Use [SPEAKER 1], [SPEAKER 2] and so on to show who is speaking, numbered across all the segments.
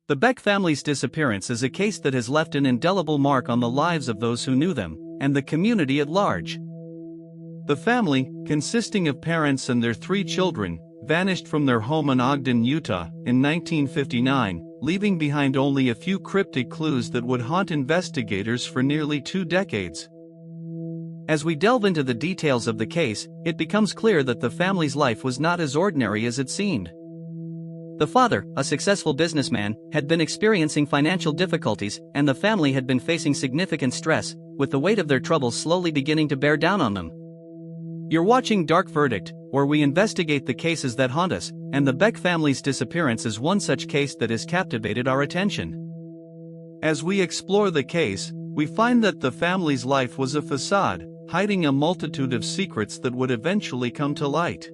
[SPEAKER 1] The Beck family's disappearance is a case that has left an indelible mark on the lives of those who knew them, and the community at large. The family, consisting of parents and their 3 children, vanished from their home in Ogden, Utah, in 1959, leaving behind only a few cryptic clues that would haunt investigators for nearly 2 decades. As we delve into the details of the case, it becomes clear that the family's life was not as ordinary as it seemed. The father, a successful businessman, had been experiencing financial difficulties, and the family had been facing significant stress, with the weight of their troubles slowly beginning to bear down on them. You're watching Dark Verdict, where we investigate the cases that haunt us, and the Beck family's disappearance is one such case that has captivated our attention. As we explore the case, we find that the family's life was a facade, hiding a multitude of secrets that would eventually come to light.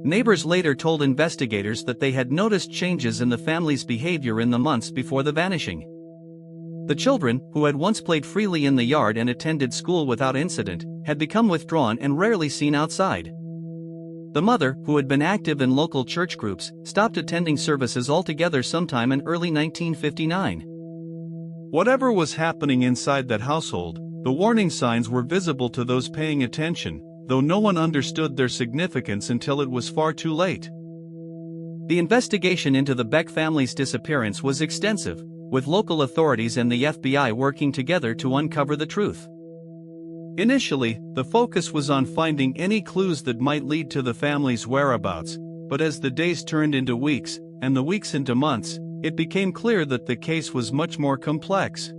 [SPEAKER 1] Neighbors later told investigators that they had noticed changes in the family's behavior in the months before the vanishing. The children, who had once played freely in the yard and attended school without incident, had become withdrawn and rarely seen outside. The mother, who had been active in local church groups, stopped attending services altogether sometime in early 1959. Whatever was happening inside that household, the warning signs were visible to those paying attention, though no one understood their significance until it was far too late. The investigation into the Beck family's disappearance was extensive, with local authorities and the FBI working together to uncover the truth. Initially, the focus was on finding any clues that might lead to the family's whereabouts, but as the days turned into weeks, and the weeks into months, it became clear that the case was much more complex.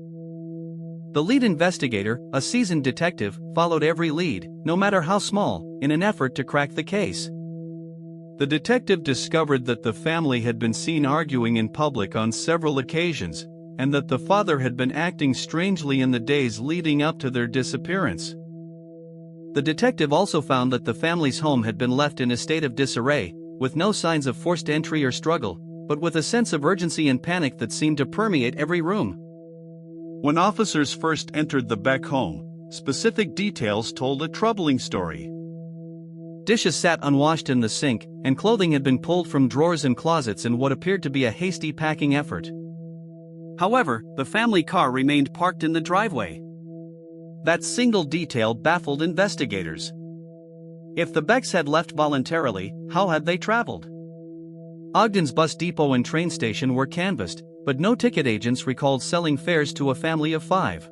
[SPEAKER 1] The lead investigator, a seasoned detective, followed every lead, no matter how small, in an effort to crack the case. The detective discovered that the family had been seen arguing in public on several occasions, and that the father had been acting strangely in the days leading up to their disappearance. The detective also found that the family's home had been left in a state of disarray, with no signs of forced entry or struggle, but with a sense of urgency and panic that seemed to permeate every room. When officers first entered the Beck home, specific details told a troubling story. Dishes sat unwashed in the sink, and clothing had been pulled from drawers and closets in what appeared to be a hasty packing effort. However, the family car remained parked in the driveway. That single detail baffled investigators. If the Becks had left voluntarily, how had they traveled? Ogden's bus depot and train station were canvassed, but no ticket agents recalled selling fares to a family of 5.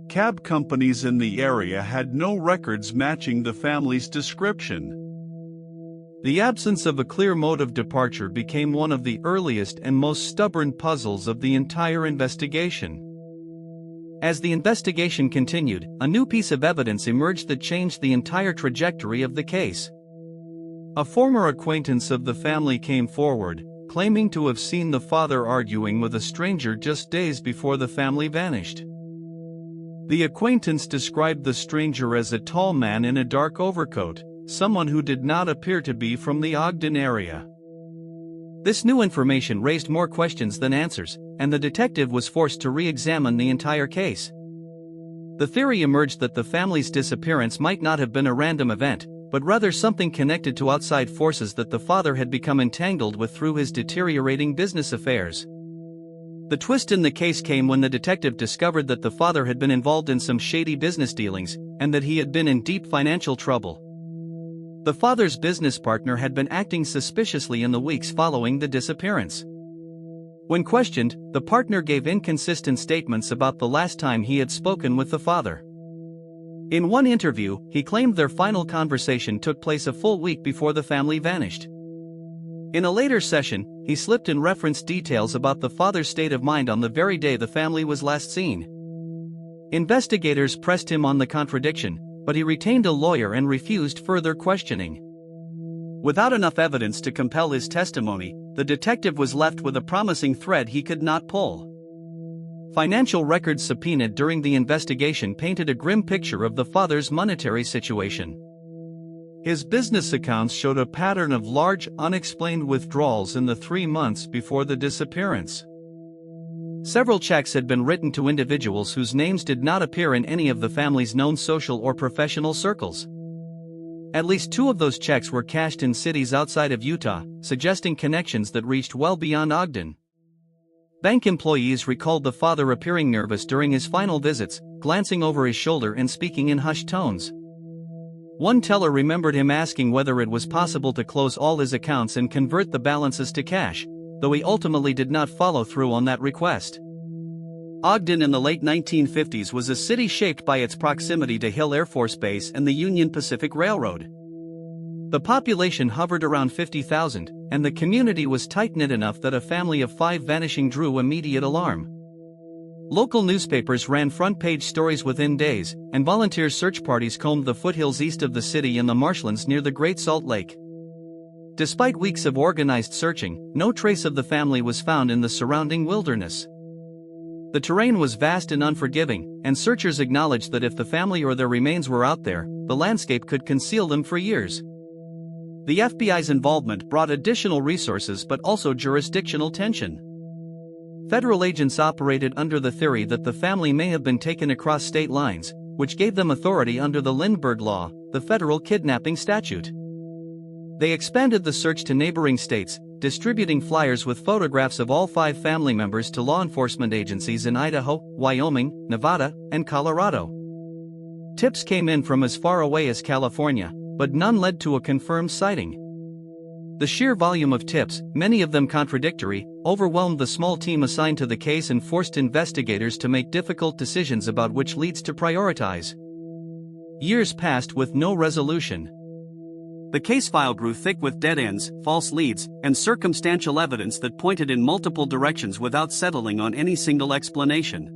[SPEAKER 1] Cab companies in the area had no records matching the family's description. The absence of a clear mode of departure became one of the earliest and most stubborn puzzles of the entire investigation. As the investigation continued, a new piece of evidence emerged that changed the entire trajectory of the case. A former acquaintance of the family came forward, claiming to have seen the father arguing with a stranger just days before the family vanished. The acquaintance described the stranger as a tall man in a dark overcoat, someone who did not appear to be from the Ogden area. This new information raised more questions than answers, and the detective was forced to re-examine the entire case. The theory emerged that the family's disappearance might not have been a random event, but rather something connected to outside forces that the father had become entangled with through his deteriorating business affairs. The twist in the case came when the detective discovered that the father had been involved in some shady business dealings, and that he had been in deep financial trouble. The father's business partner had been acting suspiciously in the weeks following the disappearance. When questioned, the partner gave inconsistent statements about the last time he had spoken with the father. In one interview, he claimed their final conversation took place a full week before the family vanished. In a later session, he slipped and referenced details about the father's state of mind on the very day the family was last seen. Investigators pressed him on the contradiction, but he retained a lawyer and refused further questioning. Without enough evidence to compel his testimony, the detective was left with a promising thread he could not pull. Financial records subpoenaed during the investigation painted a grim picture of the father's monetary situation. His business accounts showed a pattern of large, unexplained withdrawals in the 3 months before the disappearance. Several checks had been written to individuals whose names did not appear in any of the family's known social or professional circles. At least 2 of those checks were cashed in cities outside of Utah, suggesting connections that reached well beyond Ogden. Bank employees recalled the father appearing nervous during his final visits, glancing over his shoulder and speaking in hushed tones. One teller remembered him asking whether it was possible to close all his accounts and convert the balances to cash, though he ultimately did not follow through on that request. Ogden in the late 1950s was a city shaped by its proximity to Hill Air Force Base and the Union Pacific Railroad. The population hovered around 50,000, and the community was tight-knit enough that a family of 5 vanishing drew immediate alarm. Local newspapers ran front-page stories within days, and volunteer search parties combed the foothills east of the city and the marshlands near the Great Salt Lake. Despite weeks of organized searching, no trace of the family was found in the surrounding wilderness. The terrain was vast and unforgiving, and searchers acknowledged that if the family or their remains were out there, the landscape could conceal them for years. The FBI's involvement brought additional resources but also jurisdictional tension. Federal agents operated under the theory that the family may have been taken across state lines, which gave them authority under the Lindbergh Law, the federal kidnapping statute. They expanded the search to neighboring states, distributing flyers with photographs of all 5 family members to law enforcement agencies in Idaho, Wyoming, Nevada, and Colorado. Tips came in from as far away as California, but none led to a confirmed sighting. The sheer volume of tips, many of them contradictory, overwhelmed the small team assigned to the case and forced investigators to make difficult decisions about which leads to prioritize. Years passed with no resolution. The case file grew thick with dead ends, false leads, and circumstantial evidence that pointed in multiple directions without settling on any single explanation.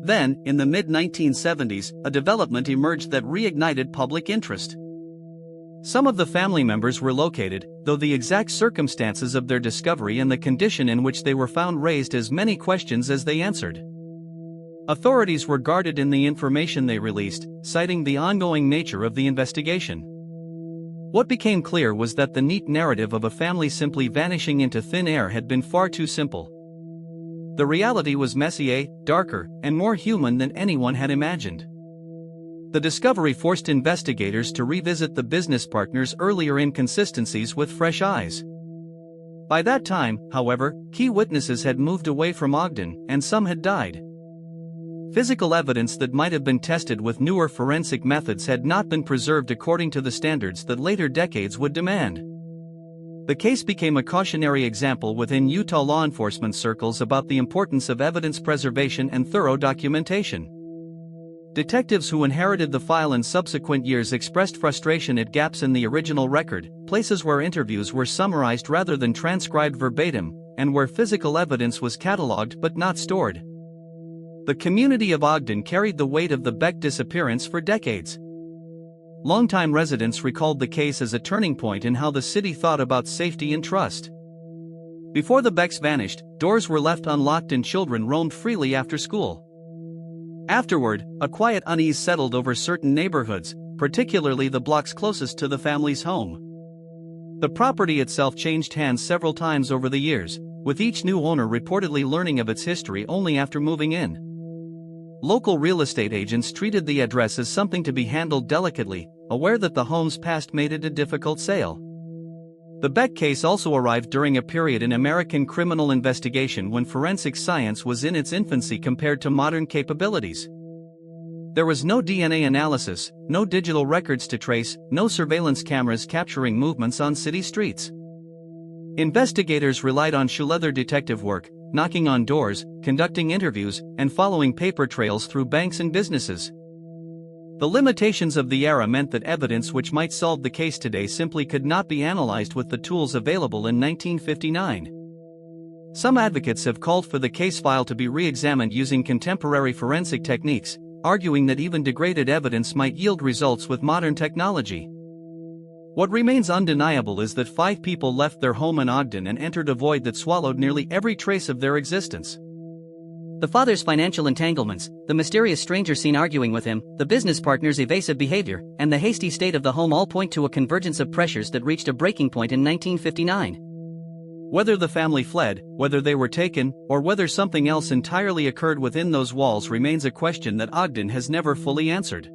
[SPEAKER 1] Then, in the mid-1970s, a development emerged that reignited public interest. Some of the family members were located, though the exact circumstances of their discovery and the condition in which they were found raised as many questions as they answered. Authorities were guarded in the information they released, citing the ongoing nature of the investigation. What became clear was that the neat narrative of a family simply vanishing into thin air had been far too simple. The reality was messier, darker, and more human than anyone had imagined. The discovery forced investigators to revisit the business partners' earlier inconsistencies with fresh eyes. By that time, however, key witnesses had moved away from Ogden, and some had died. Physical evidence that might have been tested with newer forensic methods had not been preserved according to the standards that later decades would demand. The case became a cautionary example within Utah law enforcement circles about the importance of evidence preservation and thorough documentation. Detectives who inherited the file in subsequent years expressed frustration at gaps in the original record, places where interviews were summarized rather than transcribed verbatim, and where physical evidence was cataloged but not stored. The community of Ogden carried the weight of the Beck disappearance for decades. Longtime residents recalled the case as a turning point in how the city thought about safety and trust. Before the Becks vanished, doors were left unlocked and children roamed freely after school. Afterward, a quiet unease settled over certain neighborhoods, particularly the blocks closest to the family's home. The property itself changed hands several times over the years, with each new owner reportedly learning of its history only after moving in. Local real estate agents treated the address as something to be handled delicately, aware that the home's past made it a difficult sale. The Beck case also arrived during a period in American criminal investigation when forensic science was in its infancy compared to modern capabilities. There was no DNA analysis, no digital records to trace, no surveillance cameras capturing movements on city streets. Investigators relied on shoe-leather detective work, knocking on doors, conducting interviews, and following paper trails through banks and businesses. The limitations of the era meant that evidence which might solve the case today simply could not be analyzed with the tools available in 1959. Some advocates have called for the case file to be re-examined using contemporary forensic techniques, arguing that even degraded evidence might yield results with modern technology. What remains undeniable is that 5 people left their home in Ogden and entered a void that swallowed nearly every trace of their existence.
[SPEAKER 2] The father's financial entanglements, the mysterious stranger seen arguing with him, the business partner's evasive behavior, and the hasty state of the home all point to a convergence of pressures that reached a breaking point in 1959.
[SPEAKER 1] Whether the family fled, whether they were taken, or whether something else entirely occurred within those walls remains a question that Ogden has never fully answered.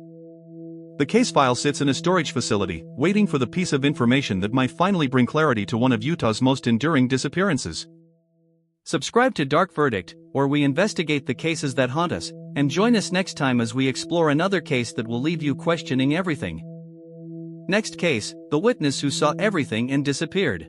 [SPEAKER 1] The case file sits in a storage facility, waiting for the piece of information that might finally bring clarity to one of Utah's most enduring disappearances. Subscribe to Dark Verdict, where we investigate the cases that haunt us, and join us next time as we explore another case that will leave you questioning everything. Next case, the witness who saw everything and disappeared.